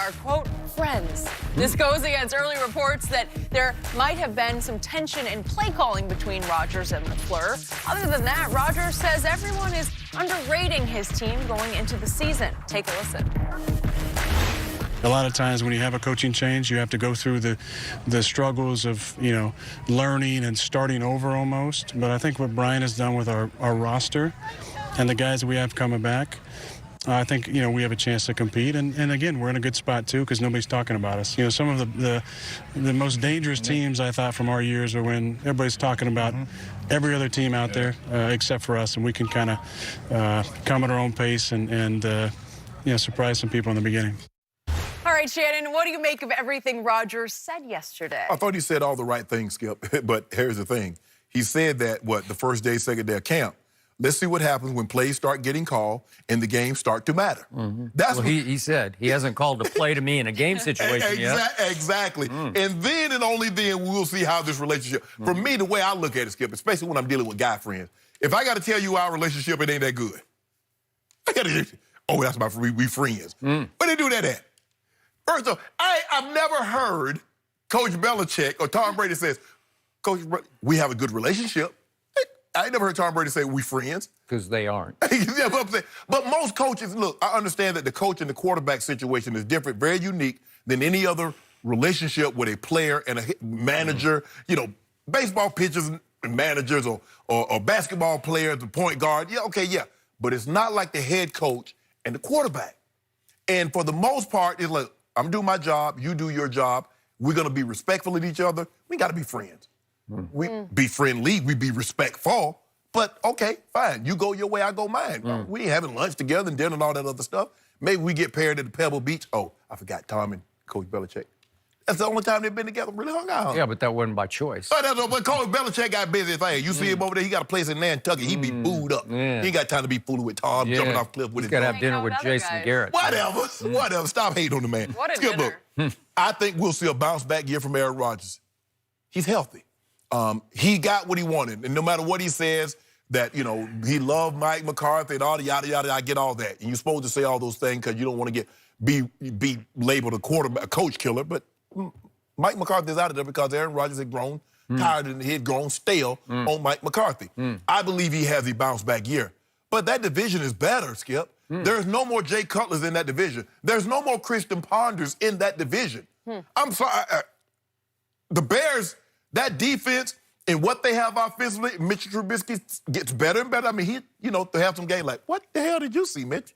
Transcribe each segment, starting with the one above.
are, quote, friends. This goes against early reports that there might have been some tension in play calling between Rodgers and LaFleur. Other than that, Rodgers says everyone is underrating his team going into the season. Take a listen. A lot of times when you have a coaching change, you have to go through the struggles of, learning and starting over almost. But I think what Brian has done with our roster and the guys we have coming back, I think, we have a chance to compete. And again, we're in a good spot, too, because nobody's talking about us. Some of the most dangerous teams, I thought, from our years are when everybody's talking about every other team out there except for us, and we can kind of come at our own pace and surprise some people in the beginning. All right, Shannon, what do you make of everything Rodgers said yesterday? I thought he said all the right things, Skip. But here's the thing. He said that, the first day, second day of camp. Let's see what happens when plays start getting called and the games start to matter. That's what he said. He hasn't called a play to me in a game situation yet. Exactly. And then and only then we'll see how this relationship. For me, the way I look at it, Skip, especially when I'm dealing with guy friends, if I got to tell you our relationship, it ain't that good. I got to that's my we friends. Where they do that at? First of all, I've never heard Coach Belichick or Tom Brady says, Coach, we have a good relationship. I ain't never heard Tom Brady say we friends. Because they aren't. Yeah, but most coaches, look, I understand that the coach and the quarterback situation is different, very unique than any other relationship with a player and a manager. Baseball pitchers and managers or basketball players, the point guard. Yeah. But it's not like the head coach and the quarterback. And for the most part, it's like, I'm doing my job, you do your job. We're going to be respectful of each other. We got to be friends. We be friendly, we be respectful. But, okay, fine. You go your way, I go mine. We ain't having lunch together and dinner and all that other stuff. Maybe we get paired at the Pebble Beach. Oh, I forgot Tom and Coach Belichick. That's the only time they've been together, really hung out. Yeah, but that wasn't by choice. But Coach Belichick got busy thing. You see him over there, he got a place in Nantucket. He be booed up. He ain't got time to be fooling with Tom, jumping off cliff with his dog. He's got to have dinner with Jason Garrett. Whatever. Stop hating on the man. What a dinner. I think we'll see a bounce-back year from Aaron Rodgers. He's healthy. He got what he wanted. And no matter what he says, that, he loved Mike McCarthy and all the yada, yada, I get all that. And you're supposed to say all those things because you don't want to be labeled a coach killer. But Mike McCarthy's out of there because Aaron Rodgers had grown tired and he had grown stale on Mike McCarthy. I believe he has a bounce-back year. But that division is better, Skip. There's no more Jay Cutlers in that division. There's no more Christian Ponders in that division. I'm sorry. The Bears, that defense and what they have offensively, Mitch Trubisky gets better and better. I mean, they have some games like, what the hell did you see, Mitch?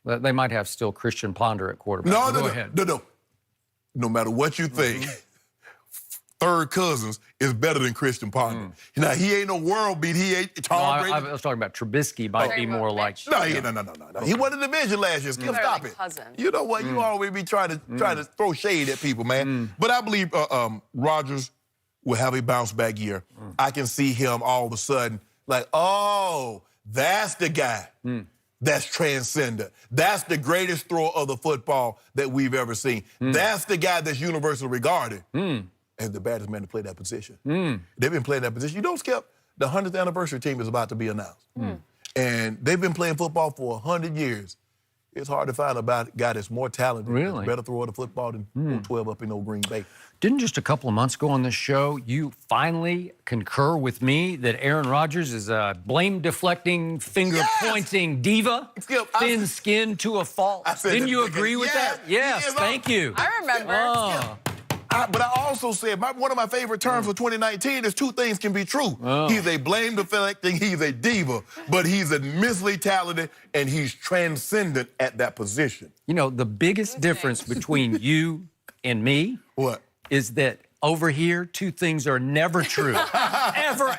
They might have still Christian Ponder at quarterback. No. No matter what you think, third cousins is better than Christian Ponder. Now, he ain't no world beat. He ain't Tom Brady. I was talking about Trubisky might be more like... No. He won the division last year. Skip, stop it. Cousin. You know what? You always be trying to throw shade at people, man. But I believe Rodgers will have a bounce-back year. I can see him all of a sudden like, oh, that's the guy. That's transcendent. That's the greatest thrower of the football that we've ever seen. That's the guy that's universally regarded as the baddest man to play that position. They've been playing that position. Skip, the 100th anniversary team is about to be announced. And they've been playing football for 100 years. It's hard to find a guy that's more talented, better thrower of the football than 12 up in old Green Bay. Didn't just a couple of months ago on this show, you finally concur with me that Aaron Rodgers is a blame-deflecting, finger-pointing diva? Skip, thin-skinned to a fault. Didn't you agree with that? Yes, thank you. I remember. But I also said one of my favorite terms for 2019 is two things can be true. He's a blame-deflecting, he's a diva, but he's immensely talented and he's transcendent at that position. The biggest difference between you and me is that over here, two things are never true.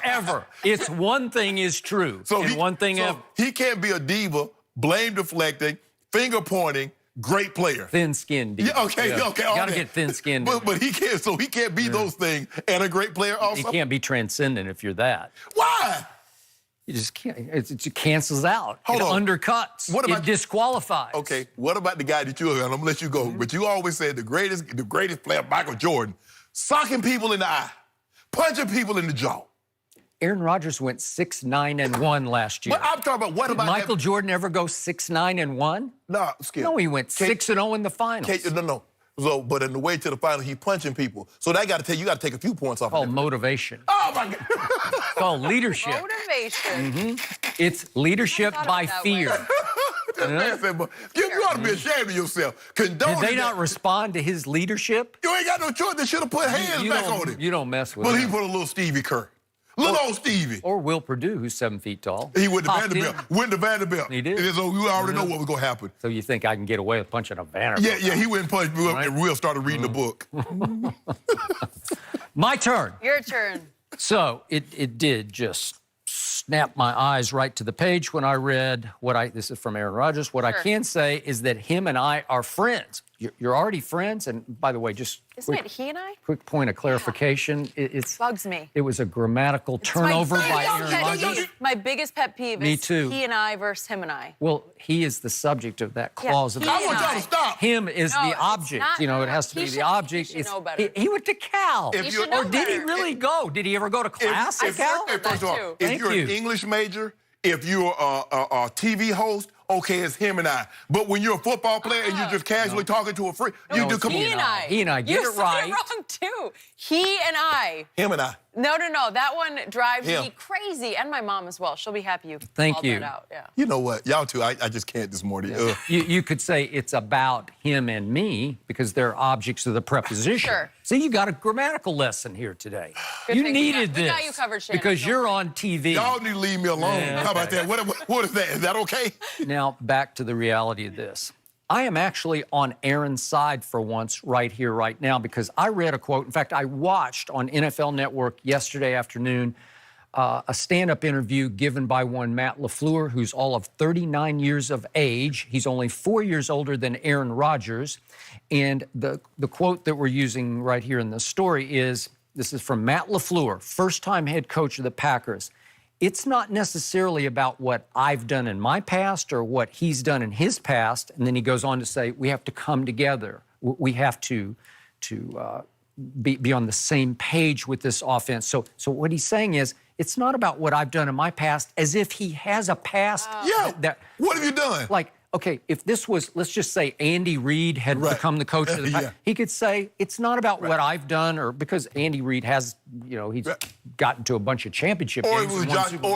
Ever. It's one thing is true, one thing ever. He can't be a diva, blame-deflecting, finger-pointing, great player. Thin-skinned diva. Okay. Gotta get thin-skinned. But he can't be those things and a great player also? He can't be transcendent if you're that. Why? You just can't. It cancels out. Hold on. Undercuts. It disqualifies. Okay, what about the guy that I'm going to let you go, but you always said the greatest player, Michael Jordan, socking people in the eye, punching people in the jaw. Aaron Rodgers went 6-9-1 last year. But I'm talking about what Did about Michael Jordan ever go 6-9-1? No, Skip. No, he went 6-0 in the finals. No. So, but in the way to the final, he's punching people. So that got to tell you got to take a few points off. Called of motivation. Oh my God! It's called leadership. Motivation. It's leadership by fear. This man said, you ought to be ashamed of yourself. Did they not respond to his leadership? You ain't got no choice. They should have put hands back on him. You don't mess with But him. he put a little Stevie Kerr. Little old Stevie. Or Will Purdue, who's 7 feet tall. He went to Popped Vanderbilt. in. Went to Vanderbilt. He did. And so we already know what was going to happen. So you think I can get away with punching a Vanderbilt? Yeah, he went and punched Will, Right. and Will started reading the book. My turn. Your turn. So it did just snap my eyes right to the page when I read this is from Aaron Rodgers. What I can say is that him and I are friends. You're already friends. And by the way, just Isn't it he and I? quick point of clarification. It's Bugs me. It was a grammatical turnover by Aaron pet Rodgers. peeve. My biggest pet peeve Me is too. he and I versus him and I. Well, he is the subject of that clause. he of I and want y'all I. to stop. Him is No, the it's object. not- You know, it has to he be should- the object. he should know better. He went to Cal. If He you're- should know Or did he better. really go? Did he ever go to class at Cal? First of all, too. if Thank you're you. an English major, if you're a TV host, okay, it's him and I. But when you're a football player and you're just casually talking to a friend, you do come He on. and I. He and I. Get you it said right. it wrong too. He and I. Him and I. No. That one drives Him. me crazy, and my mom as well. She'll be happy you Thank called you. that out. Yeah. You know what? Y'all two, I just can't this morning. Ugh. You could say it's about him and me because they're objects of the preposition. Sure. See, you got a grammatical lesson here today. Good You thing needed we this got you covered, Shannon. because Don't you're worry. on TV. Y'all need to leave me alone. Yeah, How about that? What is that? Is that okay? Now, back to the reality of this. I am actually on Aaron's side for once right here, right now, because I read a quote. In fact, I watched on NFL Network yesterday afternoon a stand-up interview given by one Matt LaFleur, who's all of 39 years of age. He's only 4 years older than Aaron Rodgers. And the quote that we're using right here in the story is, this is from Matt LaFleur, first-time head coach of the Packers. It's not necessarily about what I've done in my past or what he's done in his past. And then he goes on to say, we have to come together. We have to be on the same page with this offense. So what he's saying is, it's not about what I've done in my past, as if he has a past. Yeah. What have you done? Like, okay, if this was, let's just say Andy Reid had become the coach of the Packers, he could say, it's not about what I've done, or because Andy Reid has, he's gotten to a bunch of championship Or games. it was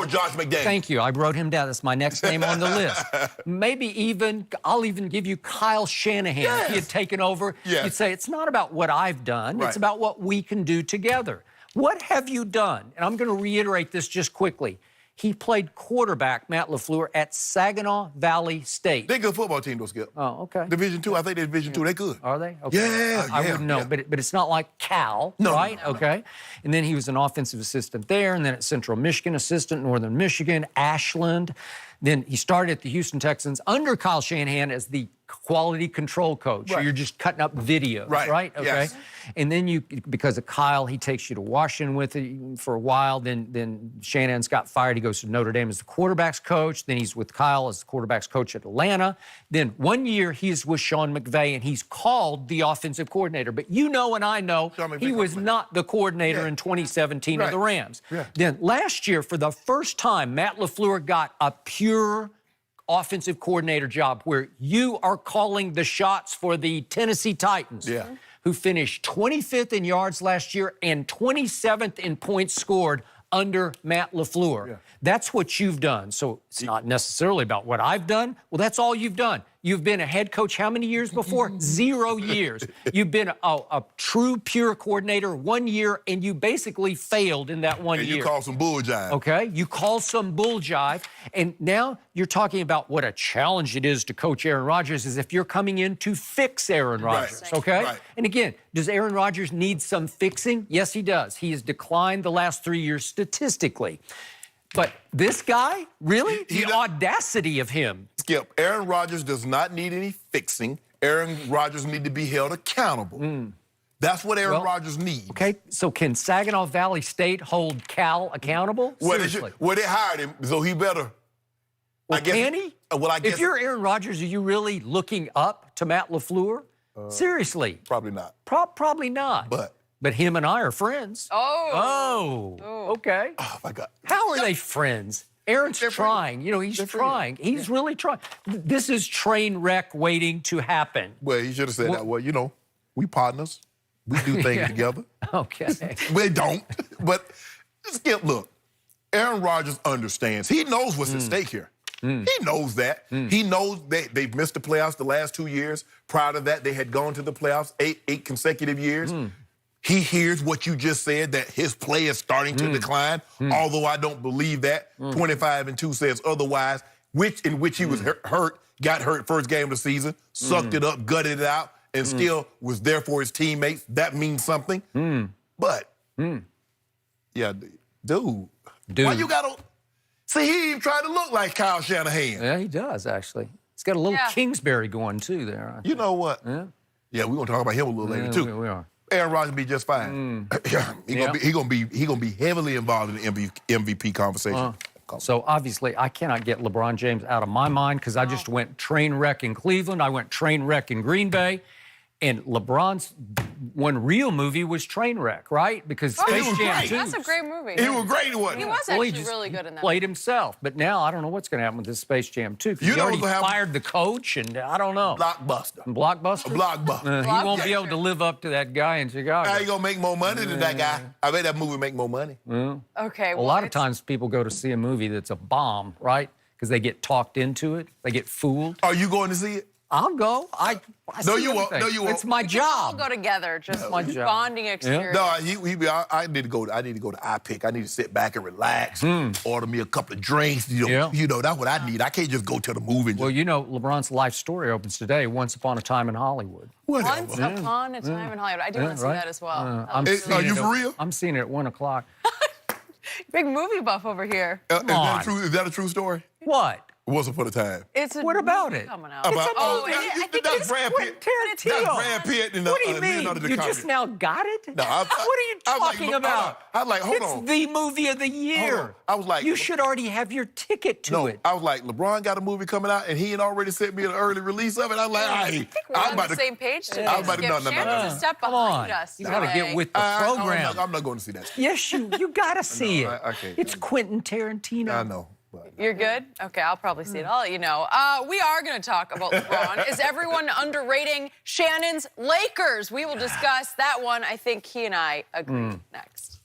Josh McDaniels. Thank you. I wrote him down. That's my next name on the list. Maybe I'll even give you Kyle Shanahan. Yes. If he had taken over, Yes. you'd say, it's not about what I've done. Right. It's about what we can do together. What have you done? And I'm going to reiterate this just quickly. He played quarterback, Matt LaFleur, at Saginaw Valley State. They're a good football team, though, Skip. Oh, okay. Division II. I think they're Division II. They're good. Are they? Okay. Yeah, I yeah, wouldn't know, yeah. but it's not like Cal, No, right? no. Okay. And then he was an offensive assistant there, and then at Central Michigan assistant, Northern Michigan, Ashland. Then he started at the Houston Texans under Kyle Shanahan as the quality control coach. Right. You're just cutting up videos, right? Okay. Yes. And then because of Kyle, he takes you to Washington with it for a while. Then Shanahan's got fired. He goes to Notre Dame as the quarterback's coach. Then he's with Kyle as the quarterback's coach at Atlanta. Then 1 year he's with Sean McVay, and he's called the offensive coordinator. But you know and I know he was not the coordinator in 2017 of the Rams. Yeah. Then last year, for the first time, Matt LaFleur got a pure offensive coordinator job where you are calling the shots for the Tennessee Titans, who finished 25th in yards last year and 27th in points scored under Matt LaFleur. Yeah. That's what you've done. So it's not necessarily about what I've done. Well, that's all you've done. You've been a head coach how many years before? 0 years. You've been a true, pure coordinator 1 year, and you basically failed in that 1 year. And you call some bull jive. Okay, you call some bull jive, and now you're talking about what a challenge it is to coach Aaron Rodgers as if you're coming in to fix Aaron Rodgers, okay? Right. And again, does Aaron Rodgers need some fixing? Yes, he does. He has declined the last 3 years statistically. But this guy, really? The audacity of him. Skip, Aaron Rodgers does not need any fixing. Aaron Rodgers needs to be held accountable. That's what Aaron Rodgers needs. Okay, so can Saginaw Valley State hold Cal accountable? Seriously. They hired him, so he better. Well, can he? Well, I guess. If you're Aaron Rodgers, are you really looking up to Matt LaFleur? Seriously. Probably not. Probably not. But But him and I are friends. Oh. Okay. Oh, my God. How are they friends? Aaron's trying. You know, he's trying. He's really trying. This is train wreck waiting to happen. Well, he should have said that. Well, you know, we partners. We do things together. Okay. We don't. But, Skip, look, Aaron Rodgers understands. He knows what's at stake here. He knows that. He knows they've missed the playoffs the last 2 years. Prior to that, they had gone to the playoffs eight consecutive years. He hears what you just said, that his play is starting to decline, although I don't believe that. 25-2 says otherwise, in which he was hurt, got hurt first game of the season, sucked it up, gutted it out, and still was there for his teammates. That means something. But, yeah, dude, why you got to... See, he even tried to look like Kyle Shanahan. Yeah, he does, actually. He's got a little Kingsbury going, too, there. You know what? Yeah, we're going to talk about him a little later, too. We are. Aaron Rodgers will be just fine. He gonna be heavily involved in the MVP conversation. So obviously, I cannot get LeBron James out of my mind because I just went train wreck in Cleveland. I went train wreck in Green Bay. And LeBron's one real movie was Trainwreck, right? Because Space Jam 2. That's a great movie. He was great. He was actually really good in that. Played himself, but now I don't know what's going to happen with this Space Jam 2. Because he already fired the coach, and I don't know. Blockbuster. Blockbuster. Blockbuster. He won't be able to live up to that guy in Chicago. How you gonna make more money than that guy? I bet that movie make more money. Okay. Well, a lot of times people go to see a movie that's a bomb, right? Because they get talked into it. They get fooled. Are you going to see it? I'll go. No, you won't. No, you won't. It's my job. We'll go together. Just my job. Bonding experience. No, I need to go. I need to go to iPick. I need to sit back and relax. Order me a couple of drinks. You know, that's what I need. I can't just go to the movie. Well, you know, LeBron's life story opens today. Once upon a time in Hollywood. Whatever. Once upon a time in Hollywood. I do want to see that as well. Are you for real? I'm seeing it at 1 o'clock. Big movie buff over here. Is that a true story? What? Once upon a time. What about it? Coming out. I think that's Brad Pitt. That's Brad Pitt and what do you mean? You just now got it? No, what are you talking about? I'm like, hold on. It's the movie of the year. I was like, you should already have your ticket to it. I was like, LeBron got a movie coming out, and he had already sent me an early release of it. I was like, I think we're on the same page today. I was about to Shannon's a step behind us. You got to get with the program. I'm not going to see that. Yes, you got to see it. It's Quentin Tarantino. I know. You're good? Okay, I'll probably see it. I'll let you know. We are going to talk about LeBron. Is everyone underrating Shannon's Lakers? We will discuss that one. I think he and I agree next.